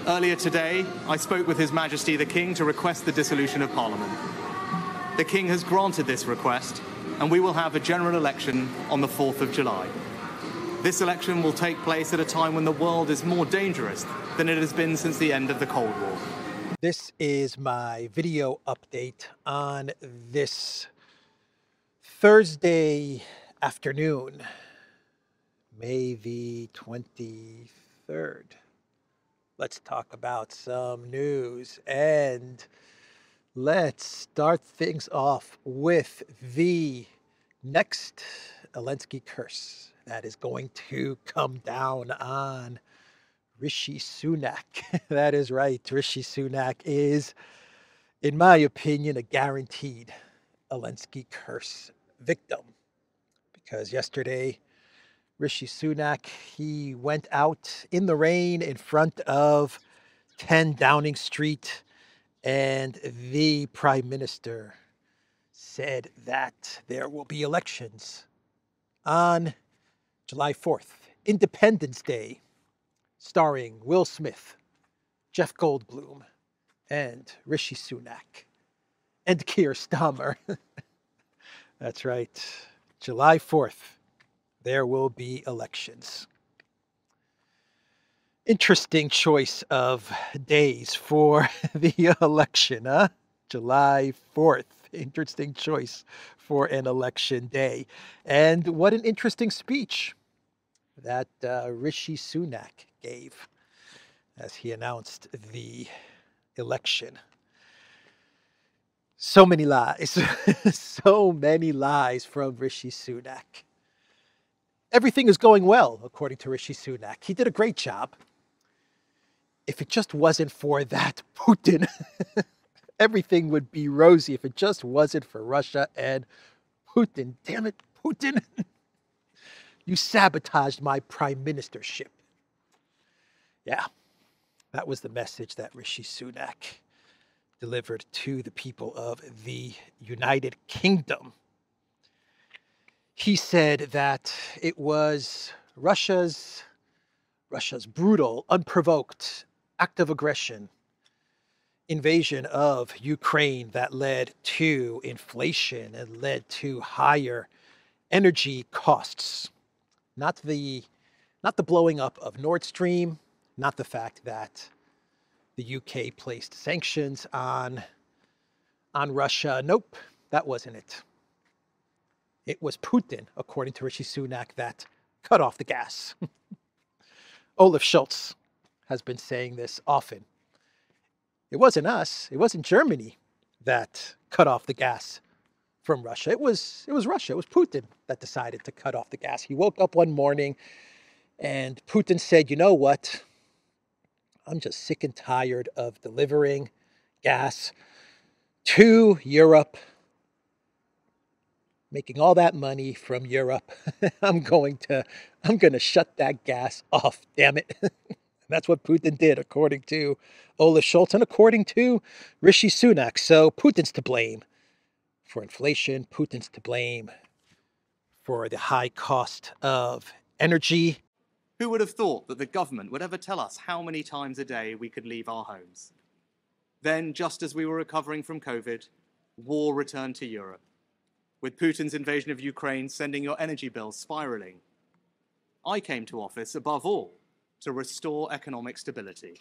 Earlier today, I spoke with His Majesty the King to request the dissolution of Parliament. The King has granted this request, and we will have a general election on the 4th of July. This election will take place at a time when the world is more dangerous than it has been since the end of the Cold War. This is my video update on this Thursday afternoon, May the 23rd. Let's talk about some news, and let's start things off with the next Zelensky curse that is going to come down on Rishi Sunak. That is right. Rishi Sunak is, in my opinion, a guaranteed Zelensky curse victim, because yesterday Rishi Sunak, he went out in the rain in front of 10 Downing Street, and the Prime Minister said that there will be elections on July 4th, Independence Day, starring Will Smith, Jeff Goldblum, and Rishi Sunak, and Keir Starmer. That's right, July 4th. There will be elections. Interesting choice of days for the election, huh? July 4th. Interesting choice for an election day. And what an interesting speech that Rishi Sunak gave as he announced the election. So many lies. So many lies from Rishi Sunak. Everything is going well, according to Rishi Sunak. He did a great job. If it just wasn't for that Putin, everything would be rosy if it just wasn't for Russia and Putin. Damn it, Putin. You sabotaged my prime ministership. Yeah, that was the message that Rishi Sunak delivered to the people of the United Kingdom. He said that it was Russia's brutal, unprovoked act of aggression, invasion of Ukraine that led to inflation and led to higher energy costs. Not the blowing up of Nord Stream, not the fact that the UK placed sanctions on Russia. Nope, that wasn't it. It was Putin, according to Rishi Sunak, that cut off the gas. Olaf Scholz has been saying this often. It wasn't us. It wasn't Germany that cut off the gas from Russia. It was Russia. It was Putin that decided to cut off the gas. He woke up one morning and Putin said, you know what? I'm just sick and tired of delivering gas to Europe, making all that money from Europe. I'm going to shut that gas off, damn it. That's what Putin did, according to Olaf Scholz and according to Rishi Sunak. So Putin's to blame for inflation. Putin's to blame for the high cost of energy. Who would have thought that the government would ever tell us how many times a day we could leave our homes? Then, just as we were recovering from COVID, war returned to Europe, with Putin's invasion of Ukraine sending your energy bills spiraling. I came to office, above all, to restore economic stability.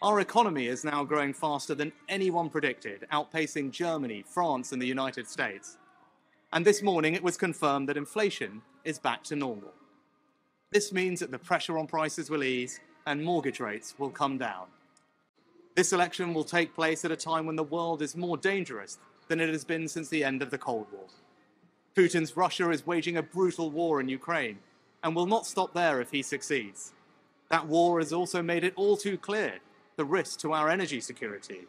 Our economy is now growing faster than anyone predicted, outpacing Germany, France, and the United States. And this morning it was confirmed that inflation is back to normal. This means that the pressure on prices will ease and mortgage rates will come down. This election will take place at a time when the world is more dangerous than it has been since the end of the Cold War. Putin's Russia is waging a brutal war in Ukraine and will not stop there if he succeeds. That war has also made it all too clear the risk to our energy security.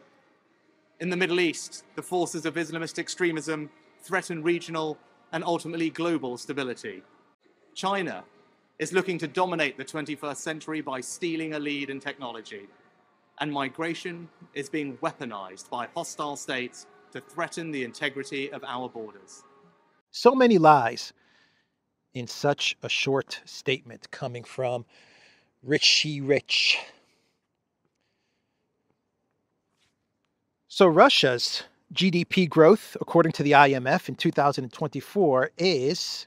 In the Middle East, the forces of Islamist extremism threaten regional and ultimately global stability. China is looking to dominate the 21st century by stealing a lead in technology. And migration is being weaponized by hostile states to threaten the integrity of our borders. So many lies in such a short statement coming from Richie Rich. So Russia's GDP growth, according to the IMF in 2024, is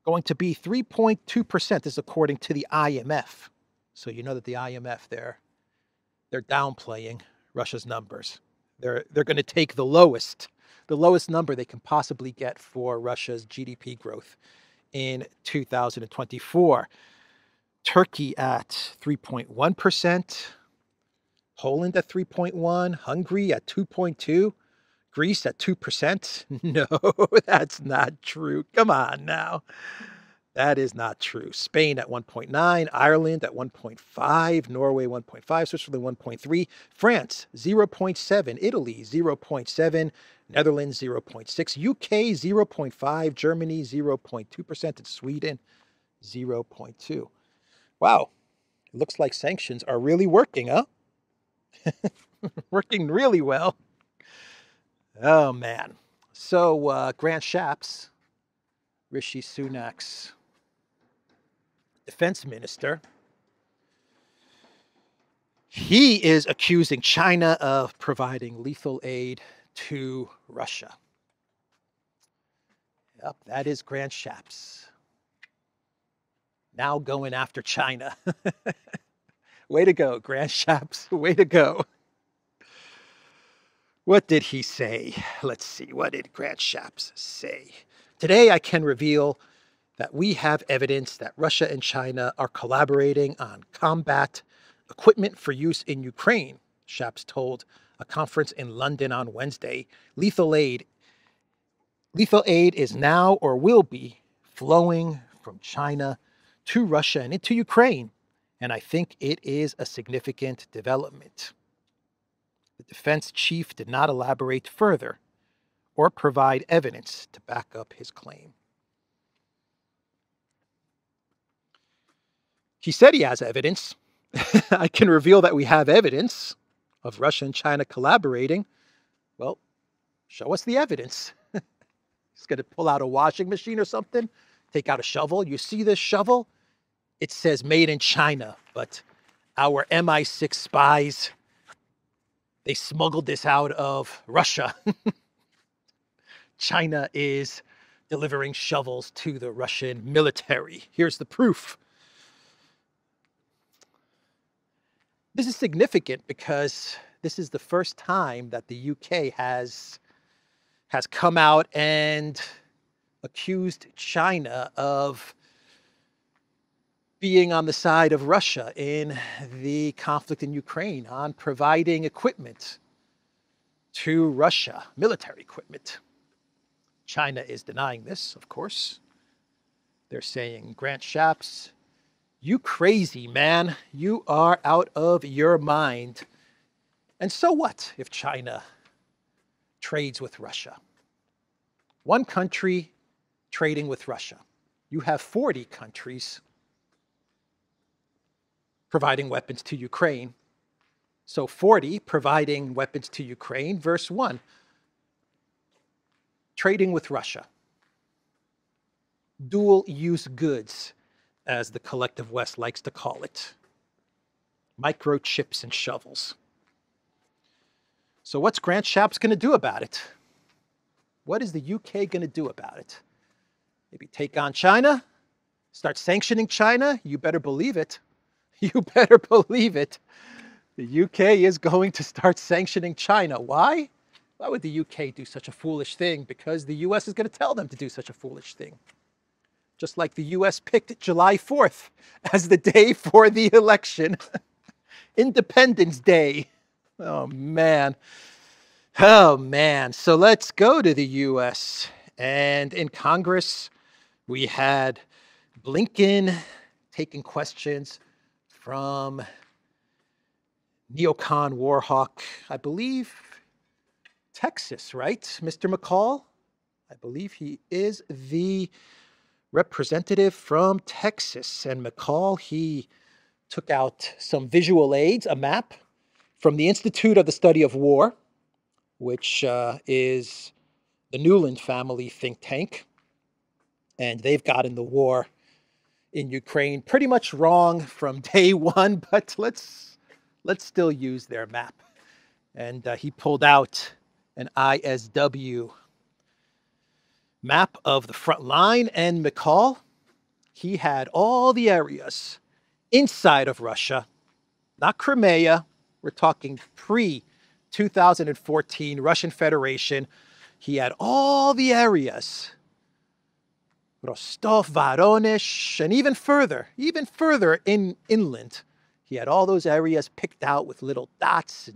going to be 3.2%. This is according to the IMF. So you know that the IMF, they're downplaying Russia's numbers. They're going to take the lowest number they can possibly get for Russia's GDP growth in 2024. Turkey at 3.1%, Poland at 3.1%, Hungary at 2.2%, Greece at 2%. No, that's not true. Come on now. That is not true. Spain at 1.9%, Ireland at 1.5%, Norway 1.5%, Switzerland 1.3%, France 0.7%, Italy 0.7%, Netherlands 0.6%, UK 0.5%, Germany 0.2%, and Sweden 0.2%. Wow, it looks like sanctions are really working, huh? Working really well. Oh, man. So Grant Shapps, Rishi Sunak's defense minister, he is accusing China of providing lethal aid to Russia. Yep, that is Grant Shapps. Now going after China. Way to go, Grant Shapps. Way to go. What did he say? Let's see. What did Grant Shapps say? Today, I can reveal that we have evidence that Russia and China are collaborating on combat equipment for use in Ukraine, Shapps told a conference in London on Wednesday. Lethal aid is now or will be flowing from China to Russia and into Ukraine, and I think it is a significant development. The defense chief did not elaborate further or provide evidence to back up his claim. He said he has evidence. I can reveal that we have evidence of Russia and China collaborating. Well, show us the evidence. He's going to pull out a washing machine or something, take out a shovel. You see this shovel? It says made in China, but our MI6 spies, they smuggled this out of Russia. China is delivering shovels to the Russian military. Here's the proof. This is significant because this is the first time that the UK has come out and accused China of being on the side of Russia in the conflict in Ukraine, on providing equipment to Russia, military equipment. China is denying this, of course. They're saying, Grant Shapps, you crazy, man. You are out of your mind. And so what if China trades with Russia? One country trading with Russia. You have 40 countries providing weapons to Ukraine. So 40 providing weapons to Ukraine, verse 1. Trading with Russia. Dual-use goods, as the collective West likes to call it. Microchips and shovels. So what's Grant Shapps going to do about it? What is the UK going to do about it? Maybe take on China? Start sanctioning China? You better believe it. You better believe it. The UK is going to start sanctioning China. Why? Why would the UK do such a foolish thing? Because the US is going to tell them to do such a foolish thing. Just like the US picked July 4th as the day for the election. Independence Day. Oh, man. Oh, man. So let's go to the US. And in Congress, we had Blinken taking questions from neocon warhawk, I believe, Texas, right? Mr. McCall? I believe he is the representative from Texas. And McCall, he took out some visual aids, a map from the Institute of the Study of War, which is the Newland family think tank. And they've gotten the war in Ukraine pretty much wrong from day one, but let's still use their map. And he pulled out an ISW map of the front line. And McCall, he had all the areas inside of Russia, not Crimea. We're talking pre-2014 Russian Federation. He had all the areas, Rostov, Voronezh, and even further inland. He had all those areas picked out with little dots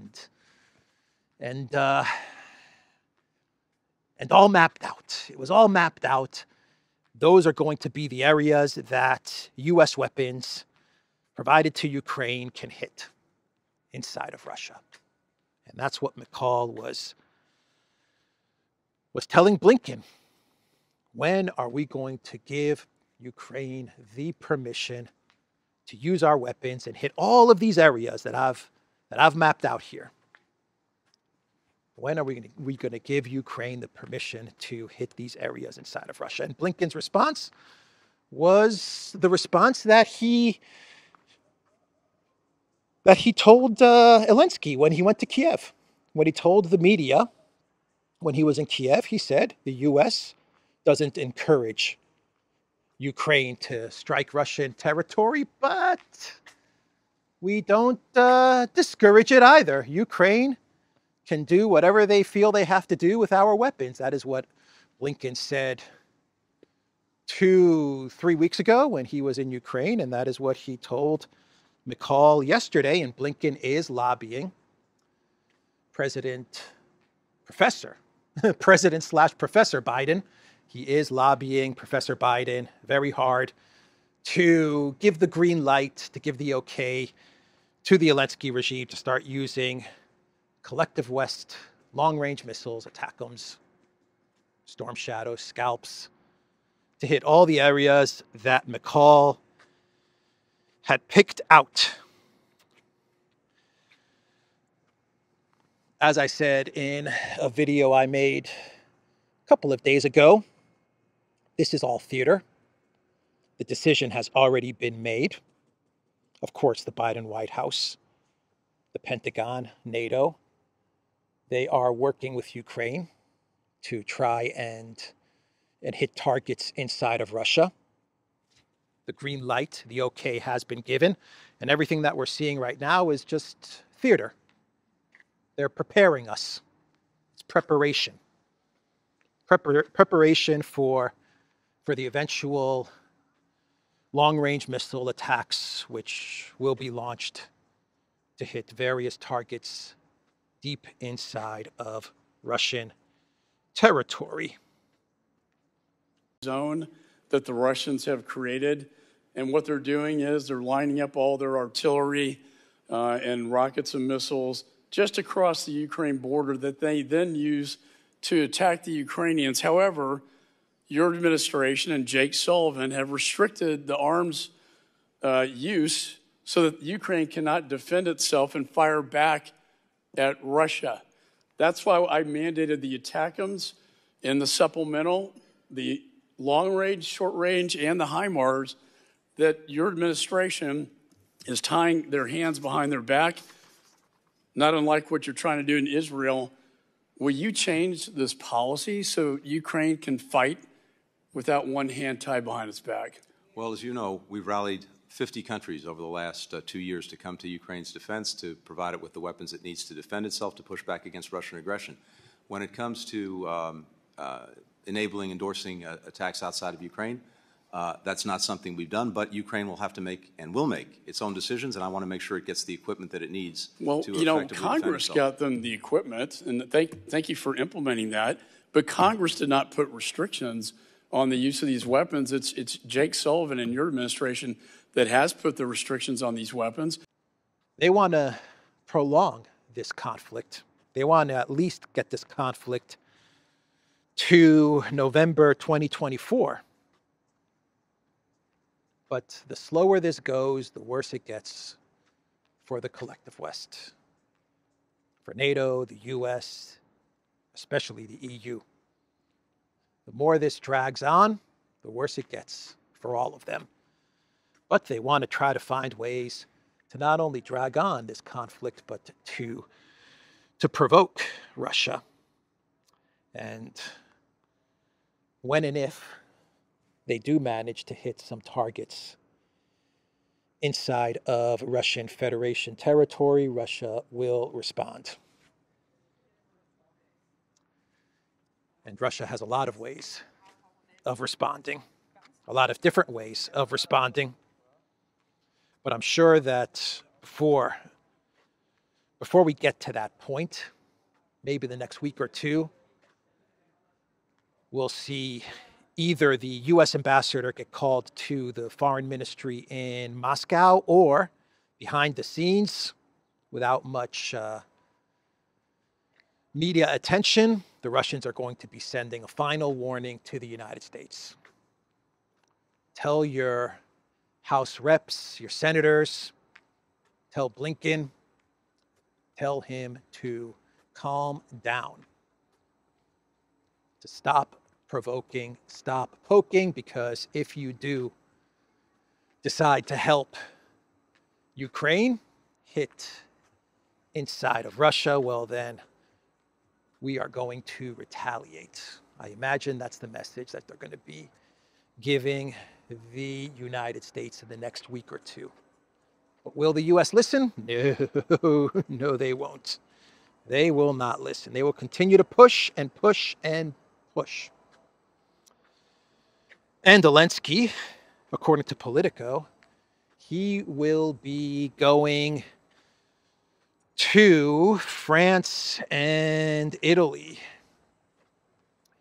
and all mapped out. It was all mapped out. Those are going to be the areas that U.S. weapons provided to Ukraine can hit inside of Russia. And that's what McCall was telling Blinken. When are we going to give Ukraine the permission to use our weapons and hit all of these areas that I've mapped out here? When are we going to give Ukraine the permission to hit these areas inside of Russia? And Blinken's response was the response that he told Zelensky when he went to Kiev. When he told the media when he was in Kiev, he said the U.S. doesn't encourage Ukraine to strike Russian territory, but we don't discourage it either. Ukraine can do whatever they feel they have to do with our weapons. That is what Blinken said 2-3 weeks ago when he was in Ukraine, and that is what he told McCall yesterday. And Blinken is lobbying President/Professor Byden. He is lobbying Professor Byden very hard to give the green light, to give the okay to the Zelensky regime to start using Collective West long-range missiles, ATACMS, Storm Shadows, Scalps, to hit all the areas that McCall had picked out. As I said in a video I made a couple of days ago, this is all theater. The decision has already been made. Of course, the Biden White House, the Pentagon, NATO, they are working with Ukraine to try and hit targets inside of Russia. The green light, the okay has been given, and everything that we're seeing right now is just theater. They're preparing us. It's preparation. Preparation for the eventual long-range missile attacks, which will be launched to hit various targets deep inside of Russian territory. Zone that the Russians have created, and what they're doing is they're lining up all their artillery and rockets and missiles just across the Ukraine border that they then use to attack the Ukrainians. However, your administration and Jake Sullivan have restricted the arms use so that Ukraine cannot defend itself and fire back at Russia. That's why I mandated the ATACMS in the supplemental, the long range, short range, and the HIMARS, that your administration is tying their hands behind their back, not unlike what you're trying to do in Israel. Will you change this policy so Ukraine can fight without one hand tied behind its back? Well, as you know, we've rallied 50 countries over the last 2 years to come to Ukraine's defense, to provide it with the weapons it needs to defend itself, to push back against Russian aggression. When it comes to enabling, endorsing attacks outside of Ukraine, that's not something we've done, but Ukraine will have to make and will make its own decisions, and I want to make sure it gets the equipment that it needs to effectively defend itself. Congress got them the equipment, and thank you for implementing that, but Congress did not put restrictions on the use of these weapons. It's Jake Sullivan and your administration that has put the restrictions on these weapons. They want to prolong this conflict. They want to at least get this conflict to November 2024. But the slower this goes, the worse it gets for the collective West, for NATO, the US, especially the EU. The more this drags on, the worse it gets for all of them. But they want to try to find ways to not only drag on this conflict, but to to provoke Russia. And when and if they do manage to hit some targets inside of Russian Federation territory, Russia will respond. And Russia has a lot of ways of responding, a lot of different ways of responding. But I'm sure that before we get to that point, maybe the next week or two, we'll see either the U.S. ambassador get called to the foreign ministry in Moscow, or behind the scenes, without much media attention, the Russians are going to be sending a final warning to the United States. Tell your House reps, your senators, tell Blinken, tell him to calm down, to stop provoking, stop poking, because if you do decide to help Ukraine hit inside of Russia, well then we are going to retaliate. I imagine that's the message that they're going to be giving the United States in the next week or two. But will the U.S. listen? No, they won't. They will not listen. They will continue to push and push and push. And Zelensky, according to Politico, he will be going to France and Italy.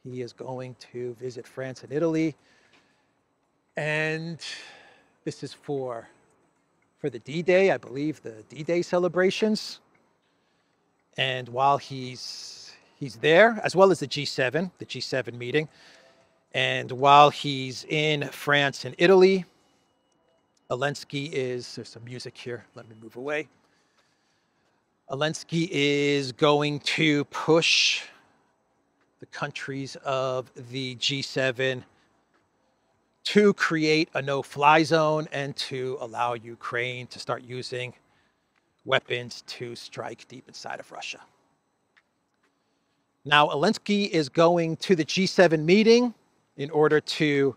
He is going to visit France and Italy. And this is for the D-Day, I believe, the D-Day celebrations. And while he's there, as well as the G7 meeting, and while he's in France and Italy, Zelensky is, there's some music here, let me move away. Zelensky is going to push the countries of the G7 to create a no-fly zone and to allow Ukraine to start using weapons to strike deep inside of Russia. Now, Zelensky is going to the G7 meeting in order to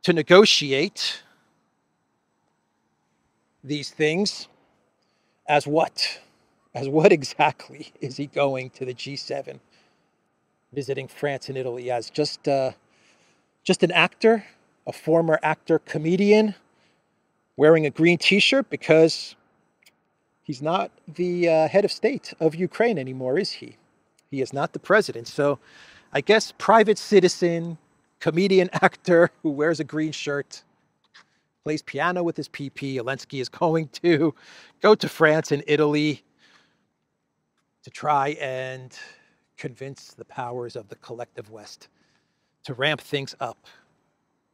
negotiate these things. As what? As what exactly is he going to the G7, visiting France and Italy as? Just an actor, a former actor, comedian, wearing a green T-shirt because he's not the head of state of Ukraine anymore, is he? He is not the president. So I guess private citizen, comedian, actor who wears a green shirt, plays piano with his PP. Zelensky is going to go to France and Italy to try and convince the powers of the collective West to ramp things up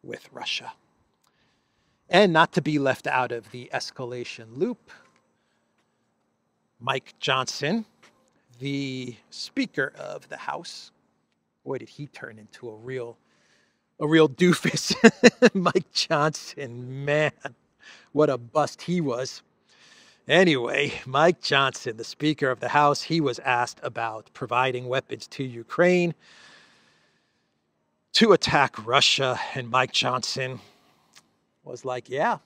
with Russia. And not to be left out of the escalation loop, Mike Johnson, the Speaker of the House, boy, did he turn into a real doofus. Mike Johnson, man, what a bust he was. Anyway, Mike Johnson, the Speaker of the House, he was asked about providing weapons to Ukraine to attack Russia, and Mike Johnson was like, yeah,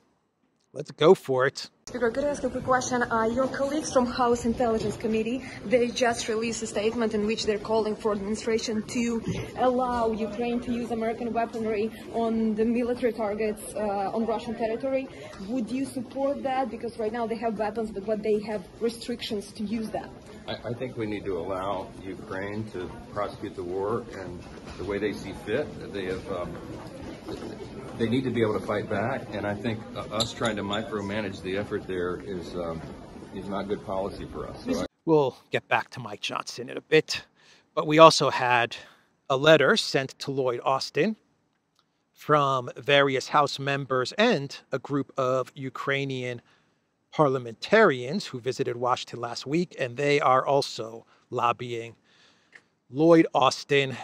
let's go for it. Speaker, could I ask a quick question? Your colleagues from House Intelligence Committee, they just released a statement in which they're calling for administration to allow Ukraine to use American weaponry on the military targets on Russian territory. Would you support that? Because right now they have weapons, but they have restrictions to use that. I think we need to allow Ukraine to prosecute the war and the way they see fit. They need to be able to fight back, and I think us trying to micromanage the effort there is not good policy for us. So We'll get back to Mike Johnson in a bit, but we also had a letter sent to Lloyd Austin from various House members and a group of Ukrainian parliamentarians who visited Washington last week, and they are also lobbying Lloyd Austin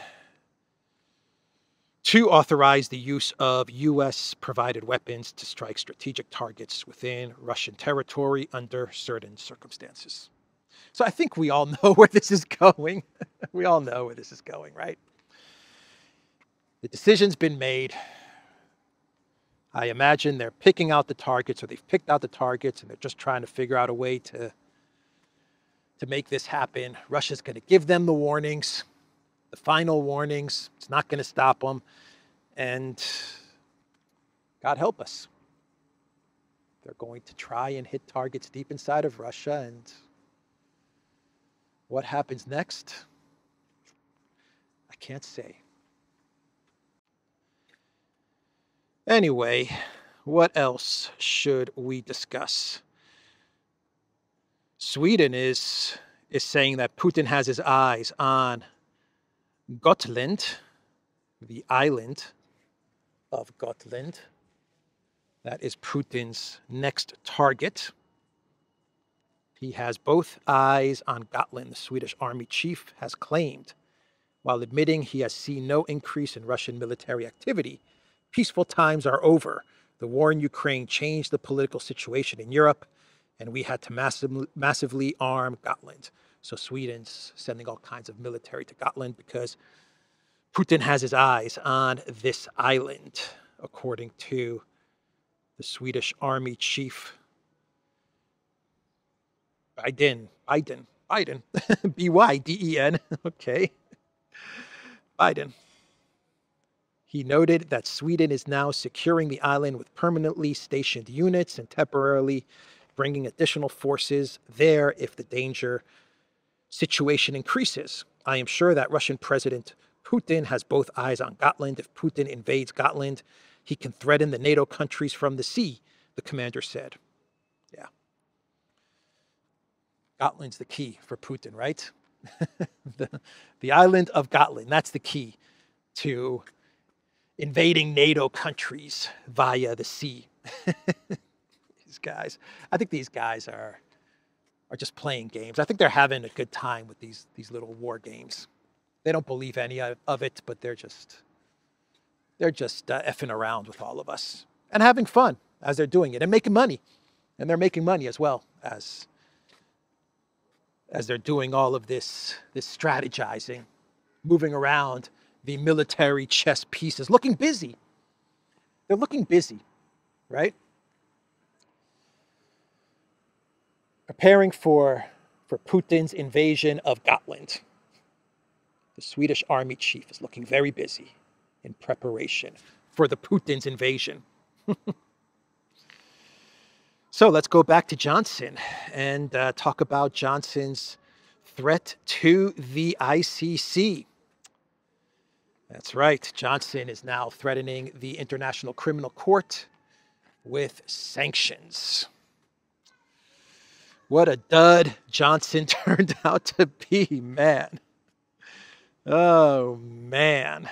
to authorize the use of U.S.-provided weapons to strike strategic targets within Russian territory under certain circumstances. So I think we all know where this is going. We all know where this is going, right? The decision's been made. I imagine they're picking out the targets, or they've picked out the targets, and they're just trying to figure out a way to make this happen. Russia's going to give them the warnings, the final warnings. It's not going to stop them. And God help us. They're going to try and hit targets deep inside of Russia. And what happens next? I can't say. Anyway, what else should we discuss? Sweden is saying that Putin has his eyes on Gotland, the island of Gotland. That is Putin's next target. He has both eyes on Gotland, the Swedish army chief has claimed, while admitting he has seen no increase in Russian military activity. Peaceful times are over. The war in Ukraine changed the political situation in Europe, and we had to massively arm Gotland. So Sweden's sending all kinds of military to Gotland because Putin has his eyes on this island, according to the Swedish army chief, Byden, B-Y-D-E-N, okay, Byden. He noted that Sweden is now securing the island with permanently stationed units and temporarily bringing additional forces there if the danger situation increases. I am sure that Russian President Putin has both eyes on Gotland. If Putin invades Gotland, he can threaten the NATO countries from the sea, the commander said. Yeah. Gotland's the key for Putin, right? the island of Gotland, that's the key to invading NATO countries via the sea. These guys, I think these guys are just playing games. I think they're having a good time with these little war games. They don't believe any of it, but they're just effing around with all of us and having fun as they're doing it and making money. And they're making money as well as they're doing all of this strategizing, moving around the military chess pieces, looking busy. They're looking busy, right? Preparing for Putin's invasion of Gotland. The Swedish army chief is looking very busy in preparation for the Putin's invasion. So let's go back to Johnson and talk about Johnson's threat to the ICC. That's right. Johnson is now threatening the International Criminal Court with sanctions. What a dud Johnson turned out to be, man. Oh, man.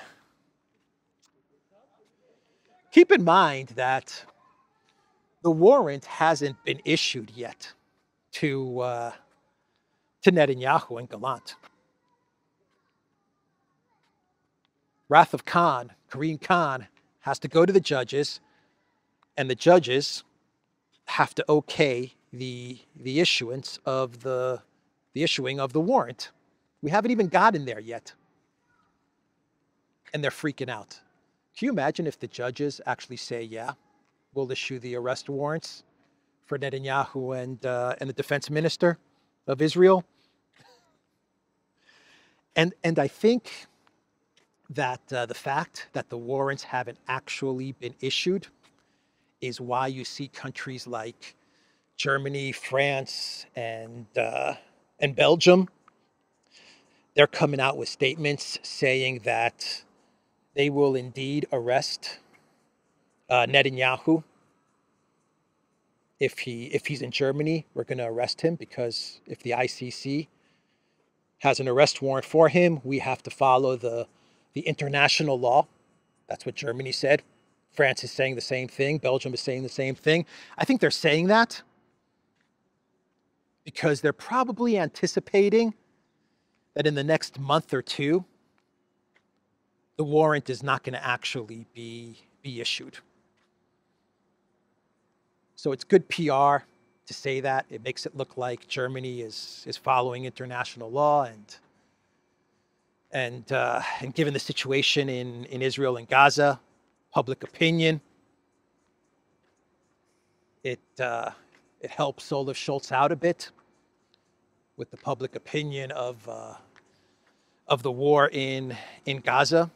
Keep in mind that the warrant hasn't been issued yet to Netanyahu and Gotland. Wrath of Khan, Karim Khan, has to go to the judges, and the judges have to okay the issuance of the issuing of the warrant. We haven't even gotten there yet, and they're freaking out. Can you imagine if the judges actually say, "Yeah, we'll issue the arrest warrants for Netanyahu and the defense minister of Israel"? And I think that the fact that the warrants haven't actually been issued is why you see countries like Germany, France, and Belgium, they're coming out with statements saying that they will indeed arrest Netanyahu. If he's in Germany, we're going to arrest him, because if the ICC has an arrest warrant for him, we have to follow the international law. That's what Germany said. France is saying the same thing. Belgium is saying the same thing. I think they're saying that because they're probably anticipating that in the next month or two, the warrant is not going to actually be issued. So it's good PR. to say that. It makes it look like Germany is following international law, and given the situation in Israel and Gaza, public opinion, it helps Olaf Scholz out a bit with the public opinion of the war in Gaza,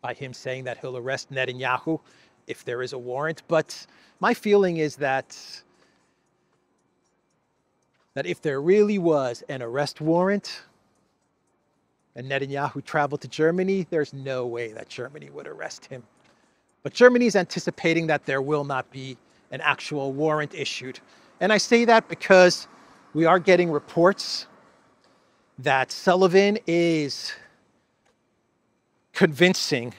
by him saying that he'll arrest Netanyahu if there is a warrant. But my feeling is that if there really was an arrest warrant and Netanyahu traveled to Germany, there's no way that Germany would arrest him. But Germany is anticipating that there will not be an actual warrant issued. And I say that because we are getting reports that Sullivan is convincing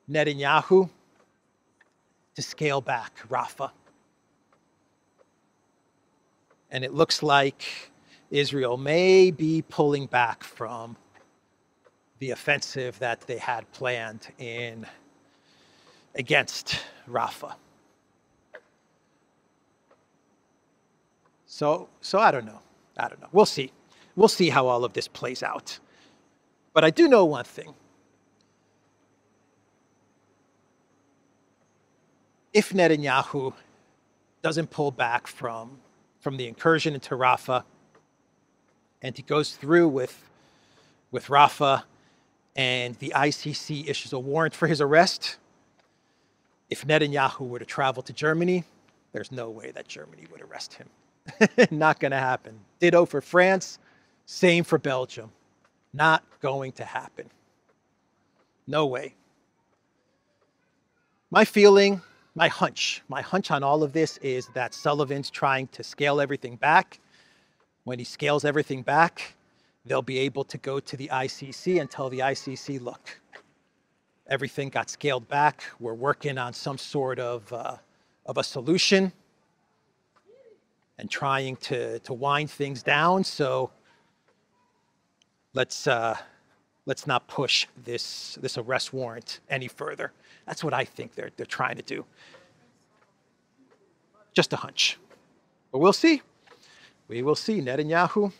Netanyahu to scale back Rafah. And it looks like Israel may be pulling back from the offensive that they had planned against Rafah. So I don't know. We'll see. We'll see how all of this plays out. But I do know one thing. If Netanyahu doesn't pull back from the incursion into Rafah, and he goes through with Rafah, and the ICC issues a warrant for his arrest, if Netanyahu were to travel to Germany, there's no way that Germany would arrest him. Not going to happen. Ditto for France. Same for Belgium. Not going to happen. No way. My feeling, my hunch on all of this is that Sullivan's trying to scale everything back. When he scales everything back, they'll be able to go to the ICC and tell the ICC, look, everything got scaled back. We're working on some sort of a solution and trying to wind things down. So let's not push this arrest warrant any further. That's what I think they're trying to do. Just a hunch. But we'll see. We will see. Netanyahu,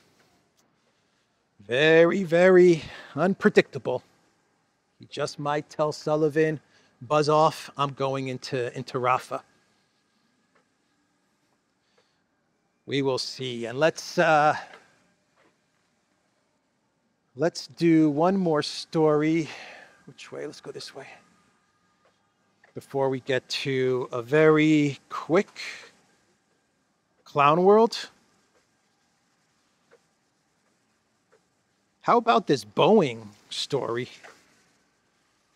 very, very unpredictable. He just might tell Sullivan, buzz off, I'm going into Rafah. We will see. And let's do one more story. Which way? Let's go this way. Before we get to a very quick clown world. How about this Boeing story?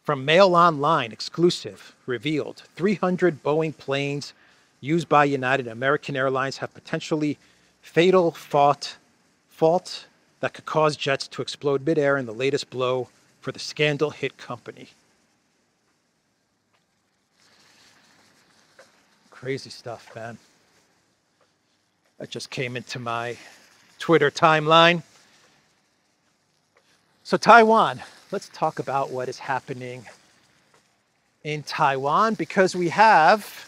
From Mail Online, exclusive, revealed 300 Boeing planes used by United and American Airlines have potentially fatal fault that could cause jets to explode midair in the latest blow for the scandal-hit company. Crazy stuff, man. That just came into my Twitter timeline. So Taiwan, let's talk about what is happening in Taiwan, because we have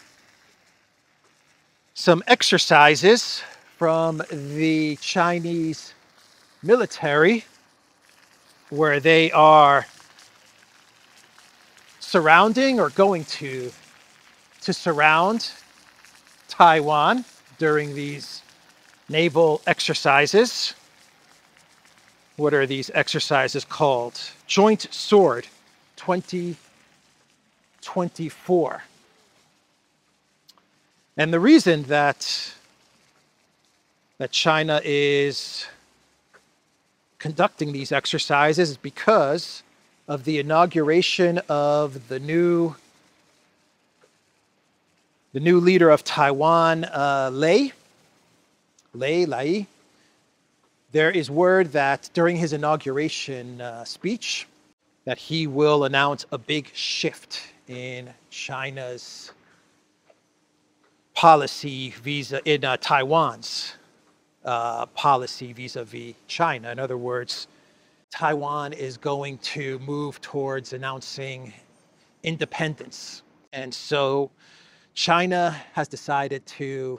some exercises from the Chinese military where they are surrounding or going to surround Taiwan during these naval exercises. What are these exercises called? Joint Sword 2024. And the reason that China is conducting these exercises is because of the inauguration of the new leader of Taiwan, Lai. There is word that during his inauguration speech that he will announce a big shift in China's policy Taiwan's policy vis-a-vis China. In other words, Taiwan is going to move towards announcing independence. And so China has decided to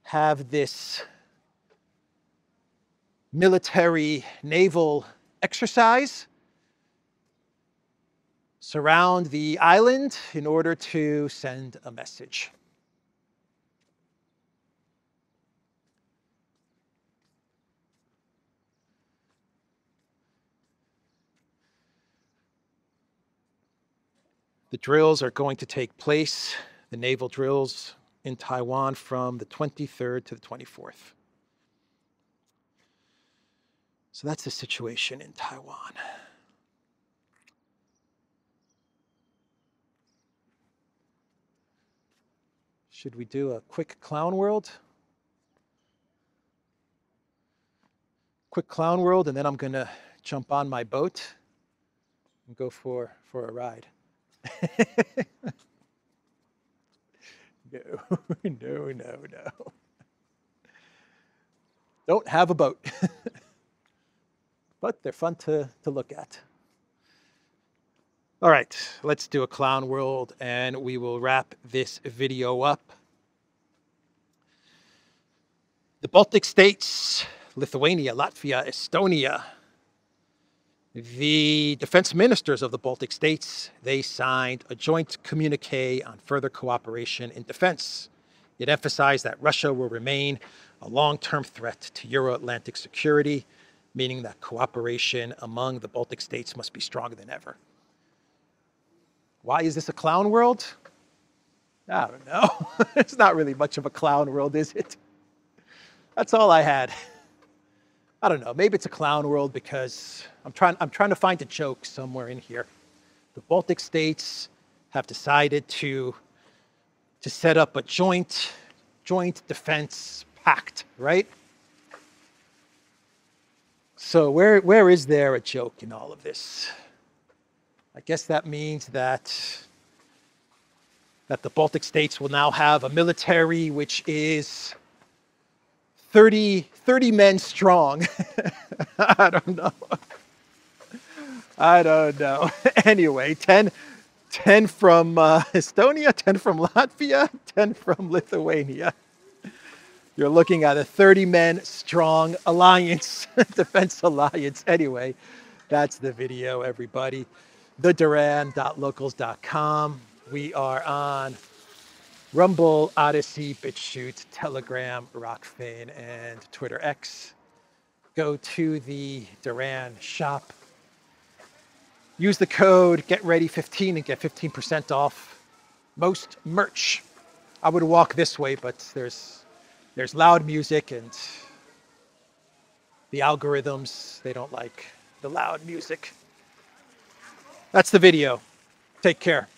have this military naval exercise surround the island in order to send a message. The drills are going to take place, the naval drills in Taiwan, from the 23rd to the 24th. So that's the situation in Taiwan. Should we do a quick clown world? Quick clown world, and then I'm going to jump on my boat and go for a ride. No. Don't have a boat. But they're fun to look at. All right, let's do a clown world and we will wrap this video up. The Baltic states, Lithuania, Latvia, Estonia, the defense ministers of the Baltic states, they signed a joint communique on further cooperation in defense. It emphasized that Russia will remain a long-term threat to Euro-Atlantic security, meaning that cooperation among the Baltic states must be stronger than ever. Why is this a clown world? I don't know. It's not really much of a clown world, is it? That's all I had. I don't know. Maybe it's a clown world because I'm trying to find a joke somewhere in here. The Baltic states have decided to set up a joint defense pact, right? So where is there a joke in all of this? I guess that means that the Baltic states will now have a military which is 30 men strong. I don't know. Anyway, 10 from Estonia, 10 from Latvia, 10 from Lithuania. You're looking at a 30 men strong alliance, defense alliance. Anyway, that's the video, everybody. theduran.locals.com. We are on Rumble, ODYSEE, BitChute, Telegram, Rockfin, and Twitter X. Go to the Duran shop. Use the code GetReady15 and get 15% off most merch. I would walk this way, but there's loud music and the algorithms, they don't like the loud music. That's the video. Take care.